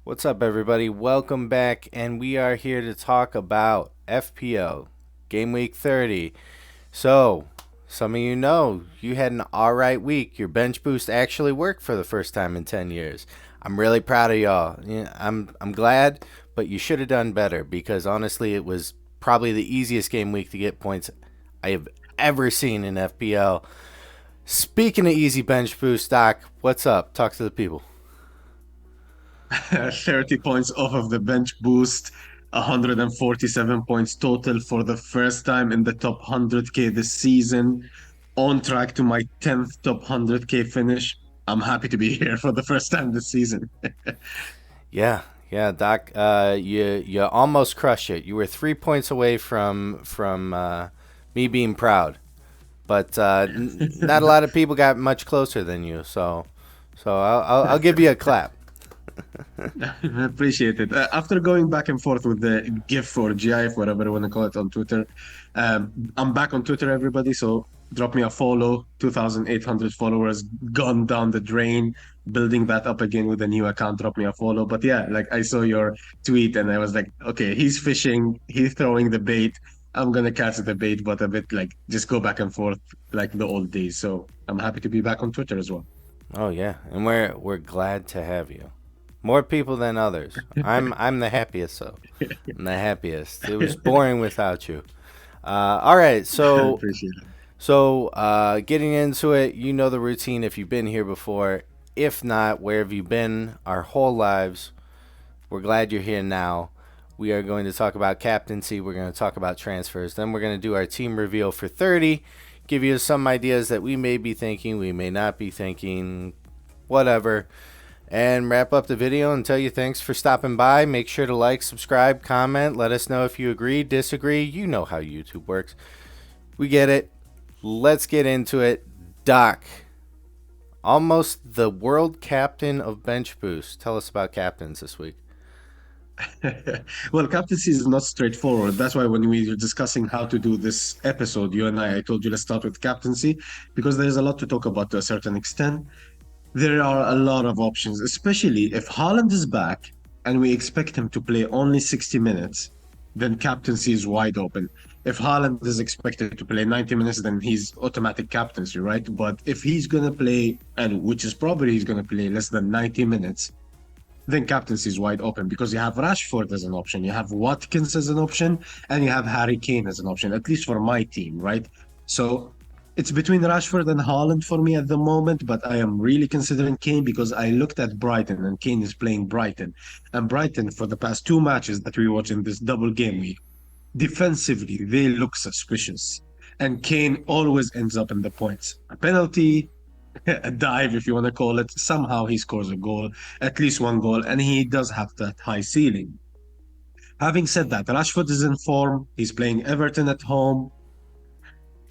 What's up, everybody? Welcome back, and we are here to talk about FPO, Game Week 30. So, some of you know you had an alright week. Your bench boost actually worked for the first time in 10 years. I'm really proud of y'all. I'm glad, but you should have done better because honestly, it was probably the easiest game week to get points I have ever seen in FPL. Speaking of easy bench boost, Doc, what's up? Talk to the people. 30 points off of the bench boost, 147 points total for the first time in the top 100K this season. On track to my 10th top 100K finish. I'm happy to be here for the first time this season. Yeah, yeah, Doc. You almost crushed it. You were 3 points away from me being proud, but not a lot of people got much closer than you. So I'll give you a clap. I appreciate it. After going back and forth with the GIF or GIF, whatever you want to call it on Twitter, I'm back on Twitter, everybody. So drop me a follow. 2,800 followers gone down the drain. Building that up again with a new account. Drop me a follow. But yeah, like I saw your tweet and I was like, okay, he's fishing. He's throwing the bait. I'm gonna catch the bait, but a bit like just go back and forth like the old days. So I'm happy to be back on Twitter as well. Oh yeah, and we're glad to have you. More people than others. I'm the happiest. I'm the happiest. It was boring without you. All right, so Appreciate it. getting into it, you know the routine if you've been here before. If not, where have you been our whole lives? We're glad you're here now. We are going to talk about captaincy. We're going to talk about transfers. Then we're going to do our team reveal for 30. Give you some ideas that we may be thinking, we may not be thinking, whatever. And wrap up the video and tell you thanks for stopping by. Make sure to like, subscribe, comment. Let us know if you agree, disagree. You know how YouTube works. We get it. Let's get into it. Doc, almost the world captain of bench boost. Tell us about captains this week. Well, captaincy is not straightforward. That's why when we were discussing how to do this episode, you and I told you let's start with captaincy because there's a lot to talk about to a certain extent. There are a lot of options, especially if Haaland is back and we expect him to play only 60 minutes, then captaincy is wide open. If Haaland is expected to play 90 minutes, then he's automatic captaincy, right? But if he's going to play, and which is probably he's going to play less than 90 minutes, then captaincy is wide open because you have Rashford as an option, you have Watkins as an option, and you have Harry Kane as an option, at least for my team, right? So it's between Rashford and Haaland for me at the moment, but I am really considering Kane because I looked at Brighton and Kane is playing Brighton. And Brighton, for the past two matches that we watch in this double game week, defensively, they look suspicious. And Kane always ends up in the points. A penalty, a dive, if you want to call it. Somehow he scores a goal, at least one goal, and he does have that high ceiling. Having said that, Rashford is in form. He's playing Everton at home.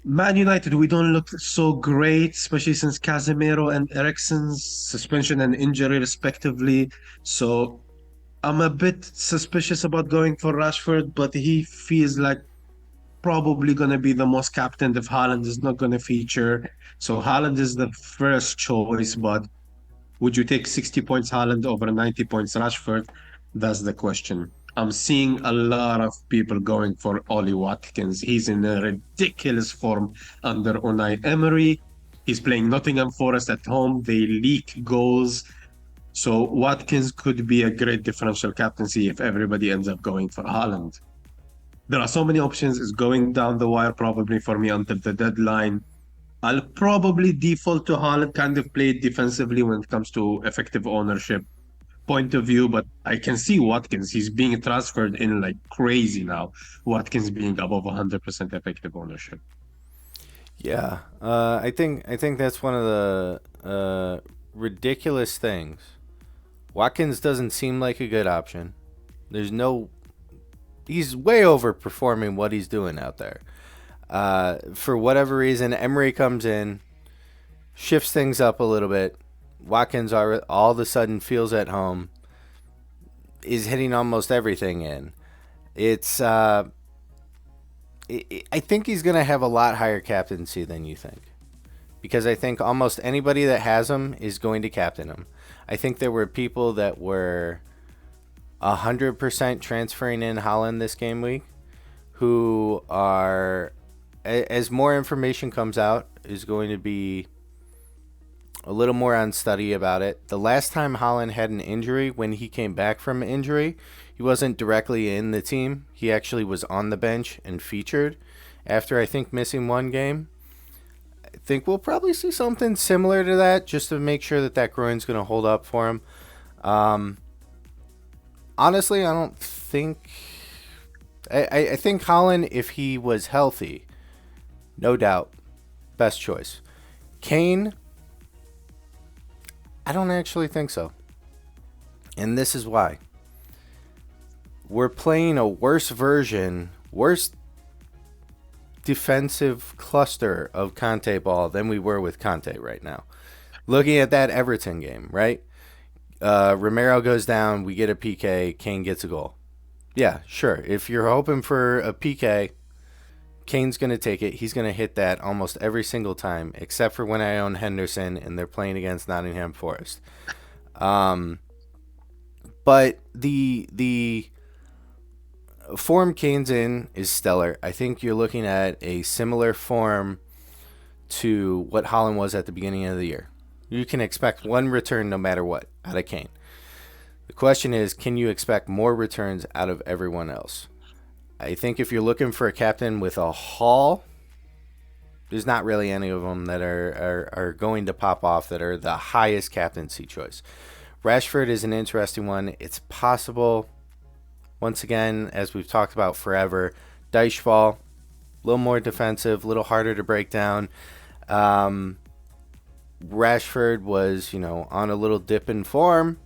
Man United, we don't look so great, especially since Casemiro and Eriksen's suspension and injury, respectively. So I'm a bit suspicious about going for Rashford, but he feels like probably going to be the most captain if Haaland is not going to feature. So Haaland is the first choice, but would you take 60 points Haaland over 90 points Rashford? That's the question. I'm seeing a lot of people going for Ollie Watkins. He's in a ridiculous form under Unai Emery. He's playing Nottingham Forest at home. They leak goals. So Watkins could be a great differential captaincy if everybody ends up going for Haaland. There are so many options. It's going down the wire probably for me until the deadline. I'll probably default to Haaland, kind of play it defensively when it comes to effective ownership point of view, but I can see Watkins. He's being transferred in like crazy now. Watkins being above 100% effective ownership. Yeah, I think that's one of the ridiculous things. Watkins doesn't seem like a good option. There's no. He's way overperforming what he's doing out there. For whatever reason, Emery comes in, shifts things up a little bit. Watkins all of a sudden feels at home, is hitting almost everything in. It's I think he's going to have a lot higher captaincy than you think. Because I think almost anybody that has him is going to captain him. I think there were people that were 100% transferring in Holland this game week, who are, as more information comes out, is going to be a little more on study about it. The last time Holland had an injury, when he came back from injury, he wasn't directly in the team. He actually was on the bench and featured after, I think, missing one game. I think we'll probably see something similar to that just to make sure that that groin's going to hold up for him. Um, Honestly, I don't think. I think Holland, if he was healthy, no doubt, best choice. Kane, I don't actually think so. And this is why. We're playing a worse defensive cluster of Conte ball than we were with Conte right now. Looking at that Everton game, right? Romero goes down, we get a PK, Kane gets a goal. Yeah, sure. If you're hoping for a PK, Kane's going to take it. He's going to hit that almost every single time, except for when I own Henderson and they're playing against Nottingham Forest. Um, but the form Kane's in is stellar. I think you're looking at a similar form to what Holland was at the beginning of the year. You can expect one return no matter what out of Kane. The question is, can you expect more returns out of everyone else? I think if you're looking for a captain with a haul, there's not really any of them that are going to pop off that are the highest captaincy choice. Rashford is an interesting one. It's possible, once again, as we've talked about forever, Deichval, a little more defensive, a little harder to break down. Rashford was, on a little dip in form,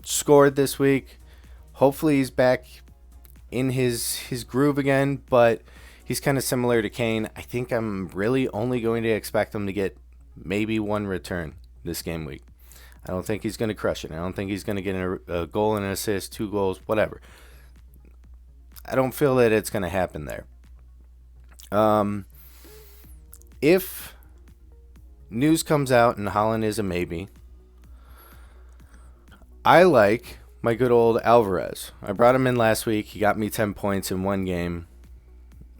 scored this week. Hopefully he's back in his groove again, but he's kind of similar to Kane. I think I'm really only going to expect him to get maybe one return this game week. I don't think he's going to crush it. I don't think he's going to get a goal and an assist, 2 goals, whatever. I don't feel that it's going to happen there. If news comes out and Holland is a maybe, I like my good old Alvarez. I brought him in last week. He got me 10 points in one game.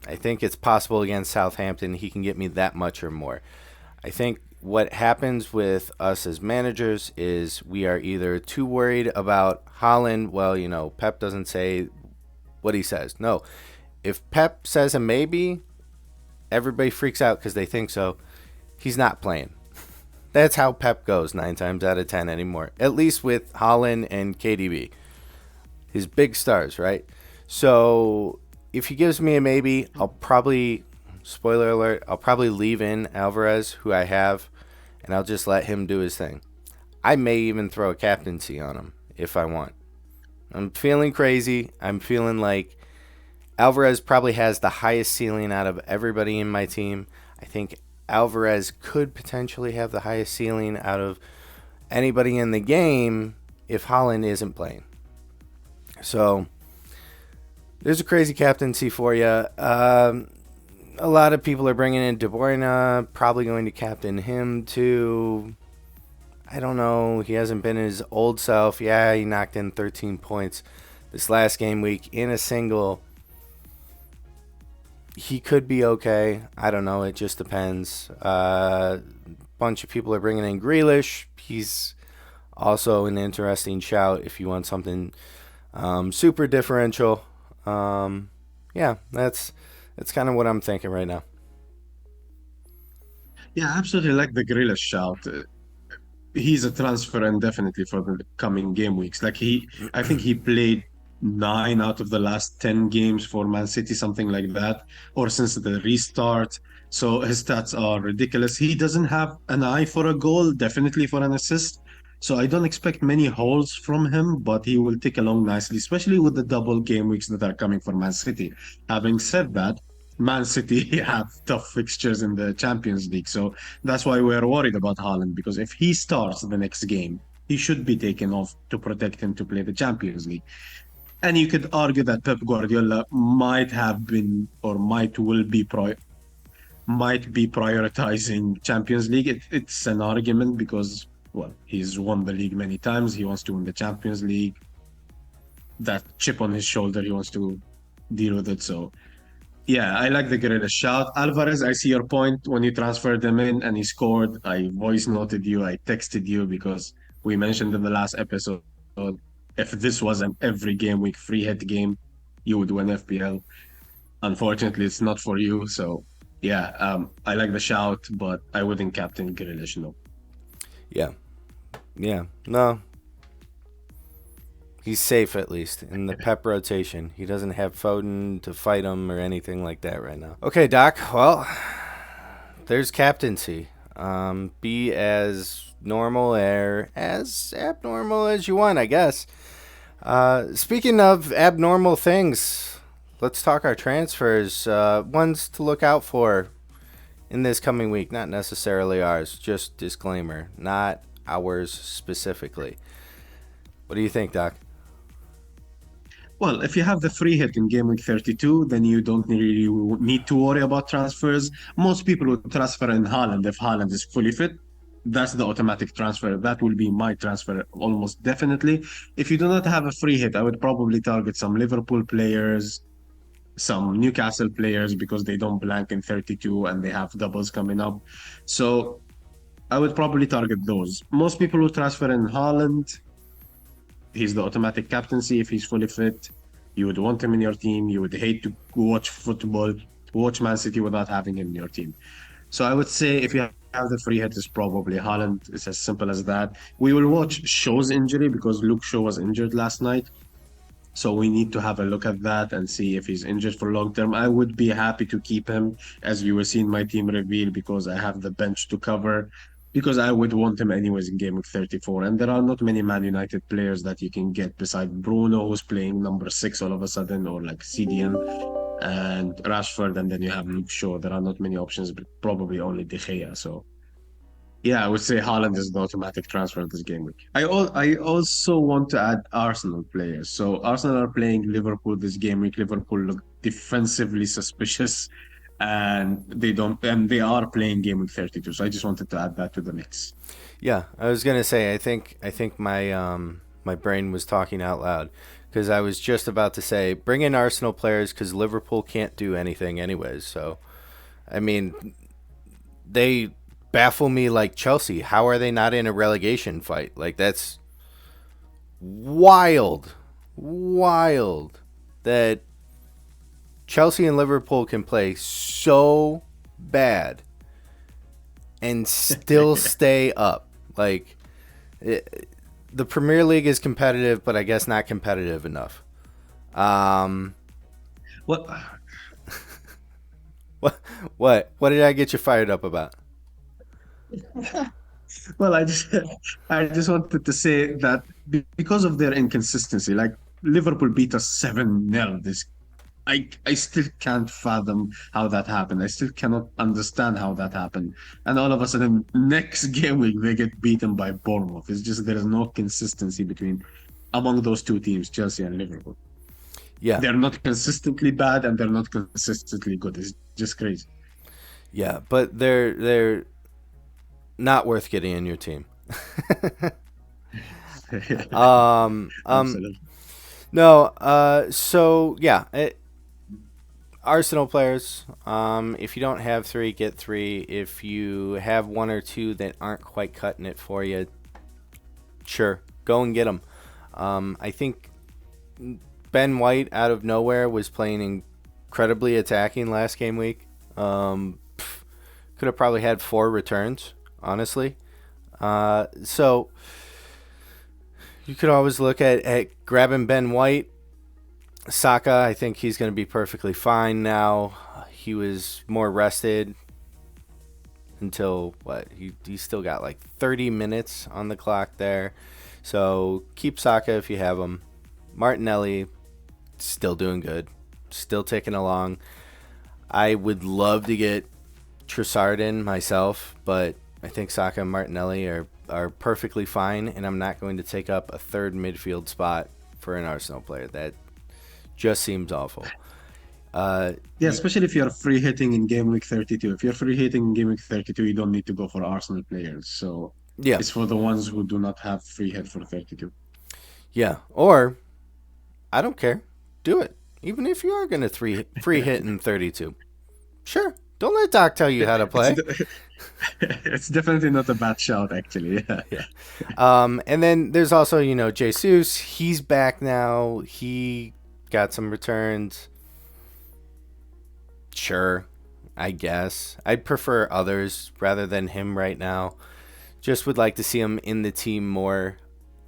I think it's possible against Southampton he can get me that much or more. I think what happens with us as managers is we are either too worried about Holland. Well, Pep doesn't say what he says. No. If Pep says a maybe, everybody freaks out because they think so. He's not playing. That's how Pep goes 9 times out of 10 anymore. At least with Holland and KDB. His big stars, right? So if he gives me a maybe, I'll probably, spoiler alert, I'll probably leave in Alvarez, who I have, and I'll just let him do his thing. I may even throw a captaincy on him if I want. I'm feeling crazy. I'm feeling like Alvarez probably has the highest ceiling out of everybody in my team. I think Alvarez could potentially have the highest ceiling out of anybody in the game if Holland isn't playing. So there's a crazy captaincy for you. A lot of people are bringing in De Bruyne, probably going to captain him too. I don't know. He hasn't been his old self. Yeah, he knocked in 13 points this last game week in a single. He could be okay. I don't know. It just depends. Bunch of people are bringing in Grealish. He's also an interesting shout if you want something super differential. Yeah, that's kind of what I'm thinking right now. Yeah, I absolutely like the Grealish shout. He's a transfer and definitely for the coming game weeks. I think he played 9 out of the last 10 games for Man City, something like that, or since the restart. So his stats are ridiculous. He doesn't have an eye for a goal, definitely for an assist. So I don't expect many holes from him, but he will tick along nicely, especially with the double game weeks that are coming for Man City. Having said that, Man City have tough fixtures in the Champions League. So that's why we're worried about Haaland, because if he starts the next game, he should be taken off to protect him to play the Champions League. And you could argue that Pep Guardiola might have been or might be prioritizing Champions League. It's an argument because, well, he's won the league many times. He wants to win the Champions League. that chip on his shoulder. He wants to deal with it. So yeah, I like the Guerrilla shout. Alvarez, I see your point when you transferred him in and he scored. I voice noted you, I texted you because we mentioned in the last episode if this was an every game week free hit game, you would win FPL. Unfortunately, it's not for you. So yeah, I like the shout, but I wouldn't captain Grealish, no. Yeah. Yeah. No, he's safe at least in the pep rotation. He doesn't have Foden to fight him or anything like that right now. Okay, Doc. Well, there's captaincy. Be as normal or as abnormal as you want, I guess. Speaking of abnormal things, let's talk our transfers. Ones to look out for in this coming week. Not necessarily ours. Just disclaimer. Not ours specifically. What do you think, Doc? Well, if you have the free hit in game week 32, then you don't really need to worry about transfers. Most people would transfer in Haaland if Haaland is fully fit. That's the automatic transfer. That will be my transfer almost definitely. If you do not have a free hit, I would probably target some Liverpool players, some Newcastle players because they don't blank in 32 and they have doubles coming up. So I would probably target those. Most people will transfer in Haaland. He's the automatic captaincy if he's fully fit. You would want him in your team. You would hate to watch football, watch Man City without having him in your team. So I would say if you have the free hit, it's probably Haaland. It's as simple as that. We will watch Shaw's injury because Luke Shaw was injured last night. So we need to have a look at that and see if he's injured for long term. I would be happy to keep him, as you will see in my team reveal, because I have the bench to cover. Because I would want him anyways in game week 34. And there are not many Man United players that you can get beside Bruno, who's playing number six all of a sudden, or like CDM and Rashford, and then you have Luke Shaw. There are not many options, but probably only De Gea. So yeah, I would say Haaland is the automatic transfer this game week. I also want to add Arsenal players. So Arsenal are playing Liverpool this game week. Liverpool look defensively suspicious, and they are playing game week 32. So I just wanted to add that to the mix. Yeah, I was gonna say I think my my brain was talking out loud because I was just about to say bring in Arsenal players because Liverpool can't do anything anyways. So I mean they baffle me like Chelsea. How are they not in a relegation fight? Like that's wild, wild that Chelsea and Liverpool can play so bad and still stay up. Like the Premier League is competitive, but I guess not competitive enough. Um, Well, what what did I get you fired up about? well, I just wanted to say that because of their inconsistency, like Liverpool beat us 7-0 this. I still can't fathom how that happened. I still cannot understand how that happened. And all of a sudden, next game week, they get beaten by Bournemouth. It's just there is no consistency between among those two teams, Chelsea and Liverpool. Yeah, They're not consistently bad and they're not consistently good. It's just crazy. yeah, but they're not worth getting in your team. um, um, Absolutely. no. So yeah, Arsenal players. If you don't have three, get three. If you have one or two that aren't quite cutting it for you, sure, go and get them. I think Ben White out of nowhere was playing incredibly attacking last game week. Could have probably had four returns, honestly. So you could always look at grabbing Ben White. Saka, I think he's going to be perfectly fine now. He was more rested until what? He still got like 30 minutes on the clock there. So keep Saka if you have him. Martinelli, still doing good. Still ticking along. I would love to get Trossard in myself, but I think Saka and Martinelli are perfectly fine, and I'm not going to take up a third midfield spot for an Arsenal player. That just seems awful. Uh, Yeah, especially if you're free hitting in game week 32. If you're free hitting in game week 32, you don't need to go for Arsenal players. So yeah, it's for the ones who do not have free hit for 32. yeah. Or I don't care. Do it. Even if you are going to free hit in 32. Sure. Don't let Doc tell you how to It's play. it's definitely not a bad shout, actually. Yeah. Yeah. And then there's also, Jesus. He's back now. He got some returns. Sure, I guess. I'd prefer others rather than him right now. Just would like to see him in the team more.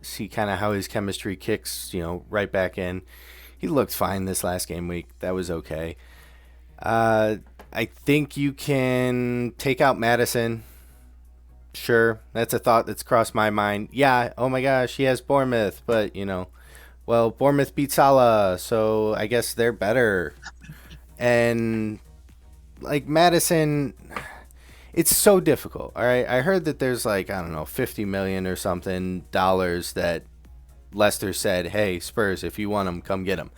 See kind of how his chemistry kicks, right back in. He looked fine this last game week. That was okay. Uh, I think you can take out Madison. Sure, that's a thought that's crossed my mind. Yeah, oh my gosh, he has Bournemouth, but well, Bournemouth beat Salah, so I guess they're better. And like Madison, it's so difficult. All right, I heard that there's like I don't know, 50 million or something dollars that Leicester said, "Hey, Spurs, if you want him, come get him."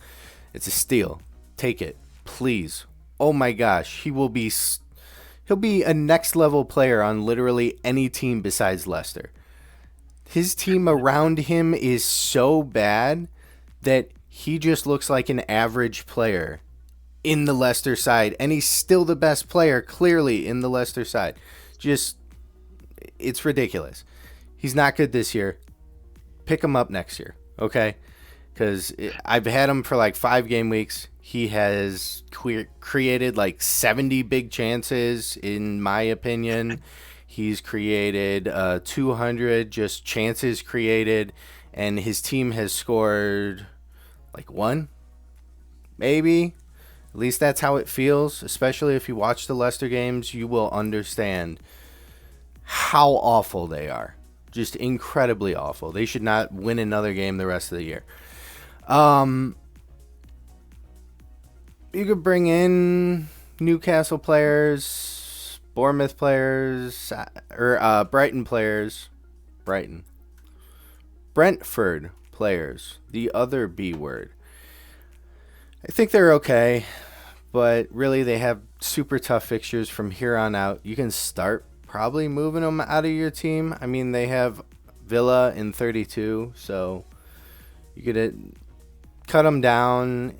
It's a steal. Take it, please. Oh my gosh, he'll be a next level player on literally any team besides Leicester. His team around him is so bad that he just looks like an average player in the Leicester side, and he's still the best player clearly in the Leicester side. Just it's ridiculous. He's not good this year. Pick him up next year, okay? Because I've had him for like 5 game weeks. He has created like 70 big chances, in my opinion. He's created 200 just chances created, and his team has scored like one, maybe. At least that's how it feels. Especially if you watch the Leicester games, you will understand how awful they are. Just incredibly awful. They should not win another game the rest of the year. You could bring in Newcastle players, Bournemouth players, or Brighton players. Brighton. Brentford players. The other B word. I think they're okay, but really they have super tough fixtures from here on out. You can start probably moving them out of your team. I mean, they have Villa in 32, so you could cut them down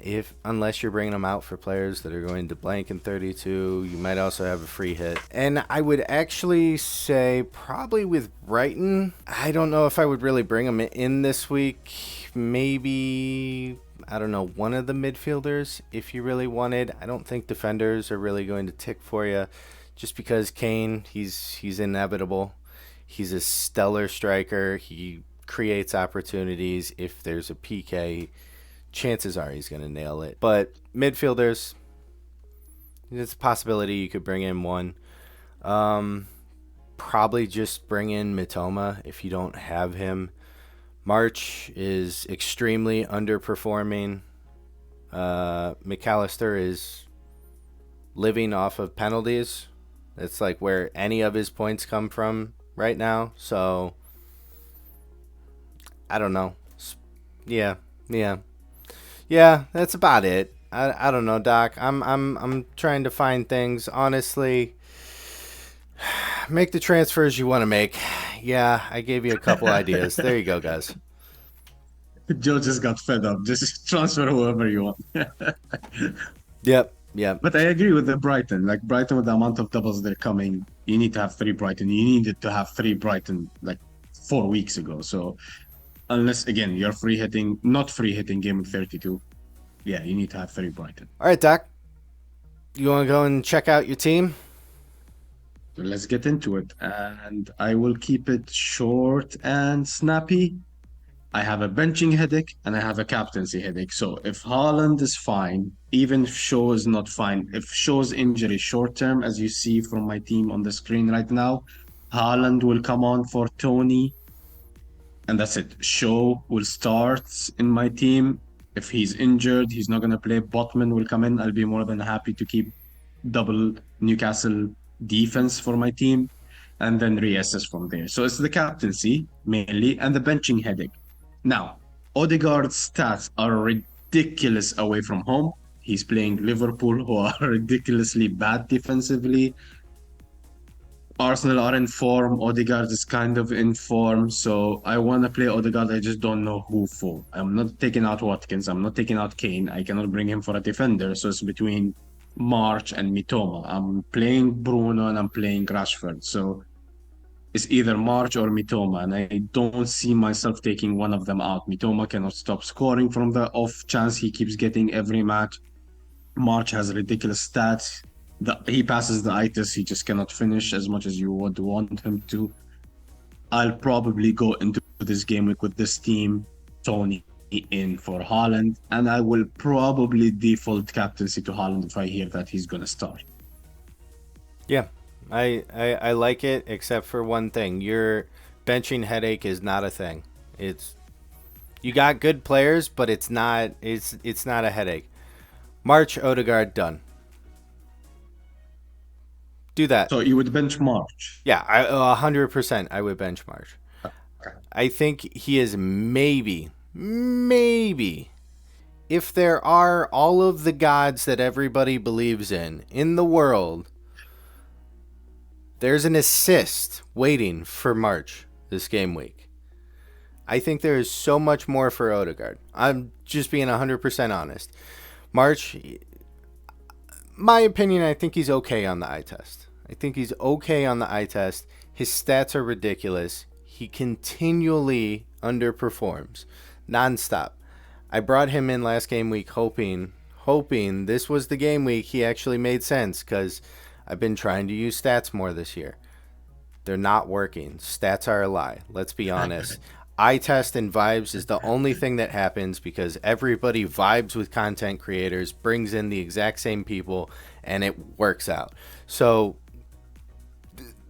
unless you're bringing them out for players that are going to blank in 32. You might also have a free hit. And I would actually say probably with Brighton, I don't know if I would really bring them in this week. Maybe, I don't know, one of the midfielders if you really wanted. I don't think defenders are really going to tick for you just because Kane, he's inevitable. He's a stellar striker. He creates opportunities. If there's a PK, chances are he's going to nail it. But midfielders, it's a possibility you could bring in one. Probably just bring in Mitoma if you don't have him. March is extremely underperforming. McAllister is living off of penalties. It's like where any of his points come from right now. So I don't know. Yeah. Yeah, that's about it. I don't know, Doc. I'm trying to find things. Honestly, make the transfers you want to make. Yeah, I gave you a couple ideas. There you go, guys. Joe just got fed up. Just transfer whoever you want. Yep. But I agree with the Brighton. Like Brighton, with the amount of doubles they're coming, you need to have three Brighton. You needed to have three Brighton like 4 weeks ago. So unless again you're not free hitting game of 32, yeah, you need to have three Brighton. All right, Doc. You want to go and check out your team? So let's get into it, and I will keep it short and snappy. I have a benching headache and I have a captaincy headache. So if Haaland is fine, even if Shaw is not fine, if Shaw's injury short term, as you see from my team on the screen right now, Haaland will come on for Tony, and that's it. Shaw will start in my team. If he's injured, he's not going to play. Botman will come in. I'll be more than happy to keep double Newcastle defense for my team and then reassess from there. So it's the captaincy mainly and the benching headache. Now, Odegaard's stats are ridiculous away from home. He's playing Liverpool, who are ridiculously bad defensively. Arsenal are in form. Odegaard is kind of in form. So I want to play Odegaard. I just don't know who for. I'm not taking out Watkins. I'm not taking out Kane. I cannot bring him for a defender. So it's between March and Mitoma. I'm playing Bruno and I'm playing Rashford. So it's either March or Mitoma. And I don't see myself taking one of them out. Mitoma cannot stop scoring from the off chance he keeps getting every match. March has ridiculous stats. He passes the eye test. He just cannot finish as much as you would want him to. I'll probably go into this game week with this team, Tony in for Haaland, and I will probably default captaincy to Haaland if I hear that he's going to start. Yeah, I like it, except for one thing. Your benching headache is not a thing. It's you got good players, but it's not a headache. March Odegaard done. Do that. So you would bench March. Yeah, 100%. I would bench March. Okay. I think he is maybe, if there are all of the gods that everybody believes in the world, there's an assist waiting for March this game week. I think there is so much more for Odegaard. I'm just being 100% honest. March, my opinion, I think he's okay on the eye test. I think he's okay on the eye test. His stats are ridiculous. He continually underperforms, nonstop. I brought him in last game week hoping this was the game week he actually made sense because I've been trying to use stats more this year. They're not working. Stats are a lie. Let's be honest. Eye test and vibes is the only thing that happens because everybody vibes with content creators, brings in the exact same people, and it works out. So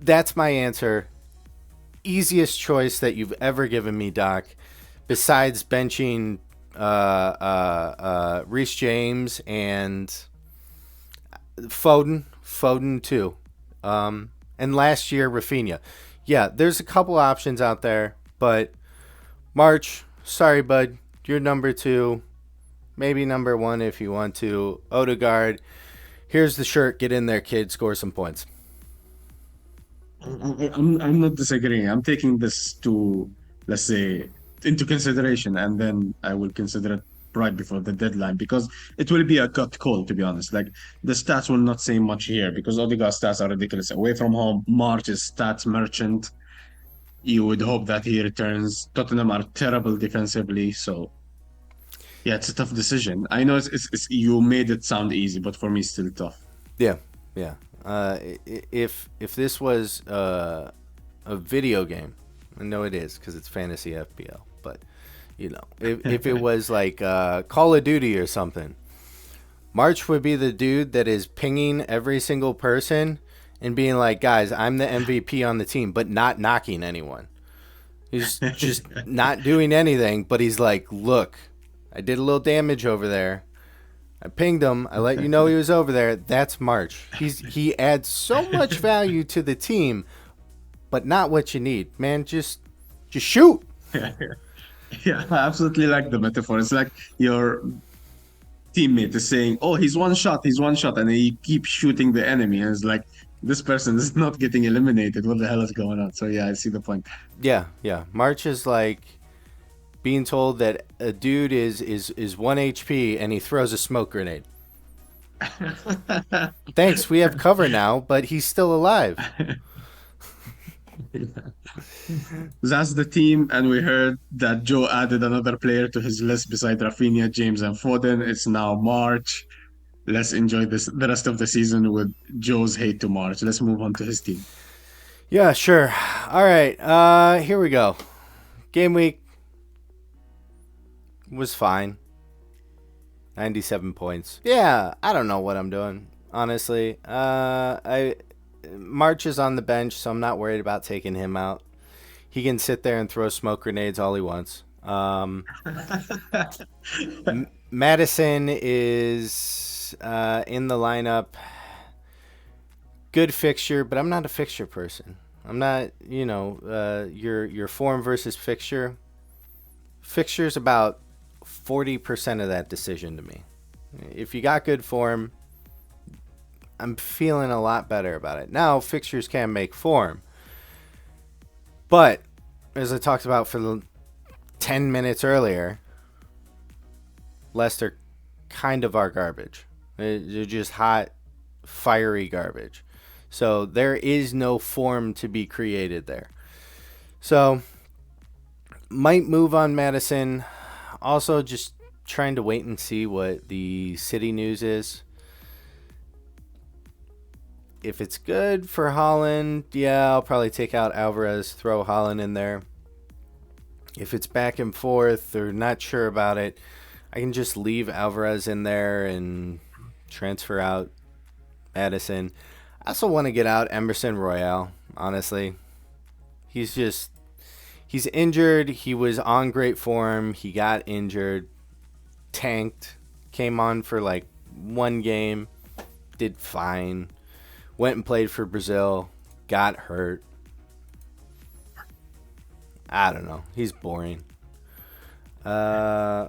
that's my answer. Easiest choice that you've ever given me, Doc, besides benching Reece James and Foden too, and last year Rafinha. Yeah, there's a couple options out there, but March, sorry, bud, you're number 2, maybe number 1 if you want to. Odegaard, here's the shirt. Get in there, kid. Score some points. I'm not disagreeing. I'm taking this to, let's say, into consideration, and then I will consider it right before the deadline because it will be a gut call, to be honest. Like the stats will not say much here because Odegaard's stats are ridiculous. Away from home, March is stats merchant. You would hope that he returns. Tottenham are terrible defensively, so yeah, it's a tough decision. I know you made it sound easy, but for me, it's still tough. Yeah, yeah. If this was a video game, I know it is because it's fantasy FPL, but if it was like Call of Duty or something, March would be the dude that is pinging every single person and being like, guys, I'm the MVP on the team, but not knocking anyone. He's just not doing anything, but he's like, look, I did a little damage over there. I pinged him. I let you know he was over there. That's March. He adds so much value to the team, but not what you need. Man, just shoot. Yeah, I absolutely like the metaphor. It's like your teammate is saying, "Oh, he's one shot," and he keeps shooting the enemy, and it's like this person is not getting eliminated. What the hell is going on? So yeah, I see the point. Yeah, yeah. March is like being told that a dude is 1 HP and he throws a smoke grenade. Thanks, we have cover now, but he's still alive. That's the team, and we heard that Joe added another player to his list beside Rafinha, James, and Foden. It's now March. Let's enjoy the rest of the season with Joe's hate to March. Let's move on to his team. Yeah, sure. All right, here we go. Game week was fine. 97 points. Yeah, I don't know what I'm doing, honestly. March is on the bench, so I'm not worried about taking him out. He can sit there and throw smoke grenades all he wants. Madison is in the lineup. Good fixture, but I'm not a fixture person. I'm not, your form versus fixture. Fixture's about 40% of that decision to me. If you got good form, I'm feeling a lot better about it. Now, fixtures can make form. But, as I talked about for the 10 minutes earlier, Leicester kind of are garbage. They're just hot, fiery garbage. So there is no form to be created there. So might move on Madison. Also, just trying to wait and see what the City news is. If it's good for Holland, yeah, I'll probably take out Alvarez, throw Holland in there. If it's back and forth or not sure about it, I can just leave Alvarez in there and transfer out Madison. I also want to get out Emerson Royale, honestly. He's injured. He was on great form. He got injured, tanked, came on for like one game, did fine. Went and played for Brazil, got hurt. I don't know. He's boring. Yeah,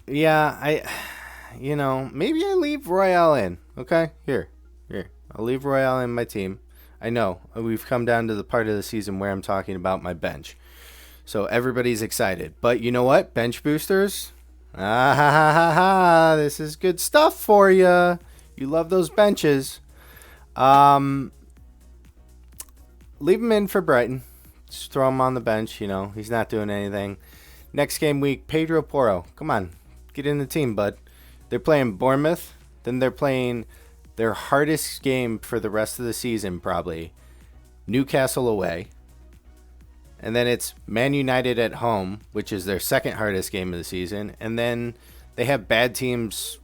maybe I leave Royale in. Okay, here. I'll leave Royale in my team. I know we've come down to the part of the season where I'm talking about my bench, so everybody's excited. But you know what? Bench boosters. Ah ha ha ha ha! This is good stuff for you. You love those benches. Leave him in for Brighton. Just throw him on the bench. He's not doing anything. Next game week, Pedro Porro. Come on, get in the team, bud. They're playing Bournemouth. Then they're playing their hardest game for the rest of the season, probably. Newcastle away. And then it's Man United at home, which is their second hardest game of the season. And then they have bad teams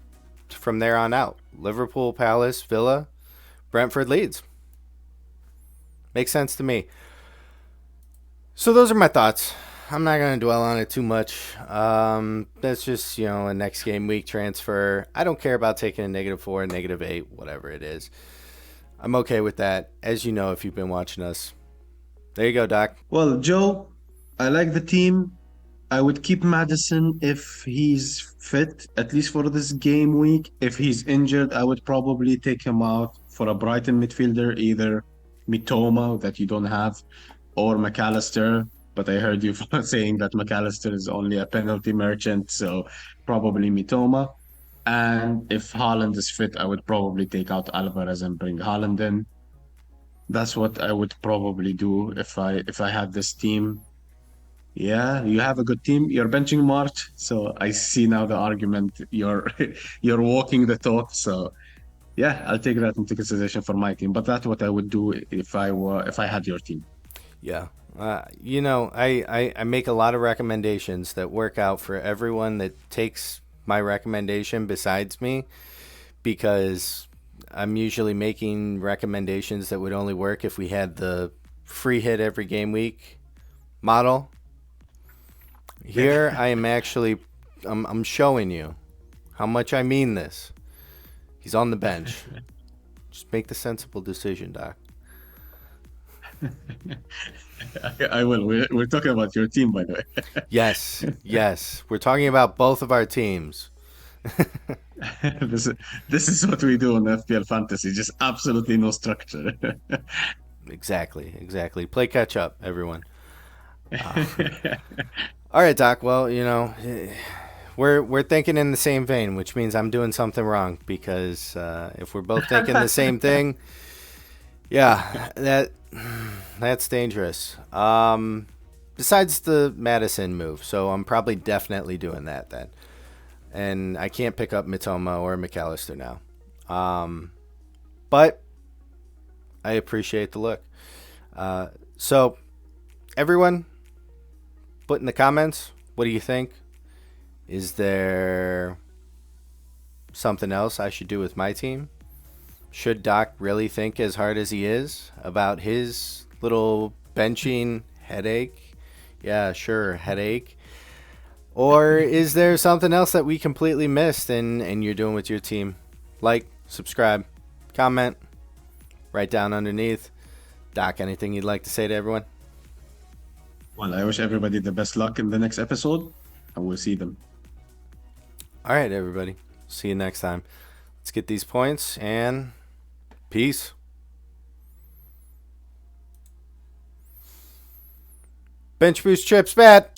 from there on out. Liverpool, Palace, Villa, Brentford, Leeds. Makes sense to me. So those are my thoughts. I'm not going to dwell on it too much. That's just, a next game week transfer. I don't care about taking a -4, -8, whatever it is. I'm okay with that, as you know if you've been watching us. There you go, Doc. Well, Joe, I like the team. I would keep Madison if he's fit, at least for this game week. If he's injured, I would probably take him out for a Brighton midfielder, either Mitoma that you don't have, or McAllister. But I heard you saying that McAllister is only a penalty merchant, so probably Mitoma. And if Haaland is fit, I would probably take out Alvarez and bring Haaland in. That's what I would probably do if I had this team. Yeah, you have a good team. You're benching March, so I see now the argument. You're you're walking the talk. So yeah, I'll take that into consideration for my team. But that's what I would do if I had your team. Yeah. I make a lot of recommendations that work out for everyone that takes my recommendation besides me, because I'm usually making recommendations that would only work if we had the free hit every game week model. Here I am actually I'm showing you how much I mean this. He's on the bench. Just make the sensible decision, Doc. I will. We're talking about your team, by the way. Yes. We're talking about both of our teams. This is this is what we do on FPL Fantasy. Just absolutely no structure. Exactly. Play catch up, everyone. All right, Doc. Well, we're thinking in the same vein, which means I'm doing something wrong, because if we're both thinking the same thing, yeah, that's dangerous. Besides the Madison move, so I'm probably definitely doing that then, and I can't pick up Mitoma or McAllister now. But I appreciate the look. So everyone, put in the comments, what do you think? Is there something else I should do with my team? Should Doc really think as hard as he is about his little benching headache? Yeah, sure, headache. Or is there something else that we completely missed and you're doing with your team? Like, subscribe, comment, write down underneath. Doc, anything you'd like to say to everyone? Well, I wish everybody the best luck in the next episode, and we'll see them. All right, everybody. See you next time. Let's get these points and Peace. Bench boost trips, Matt.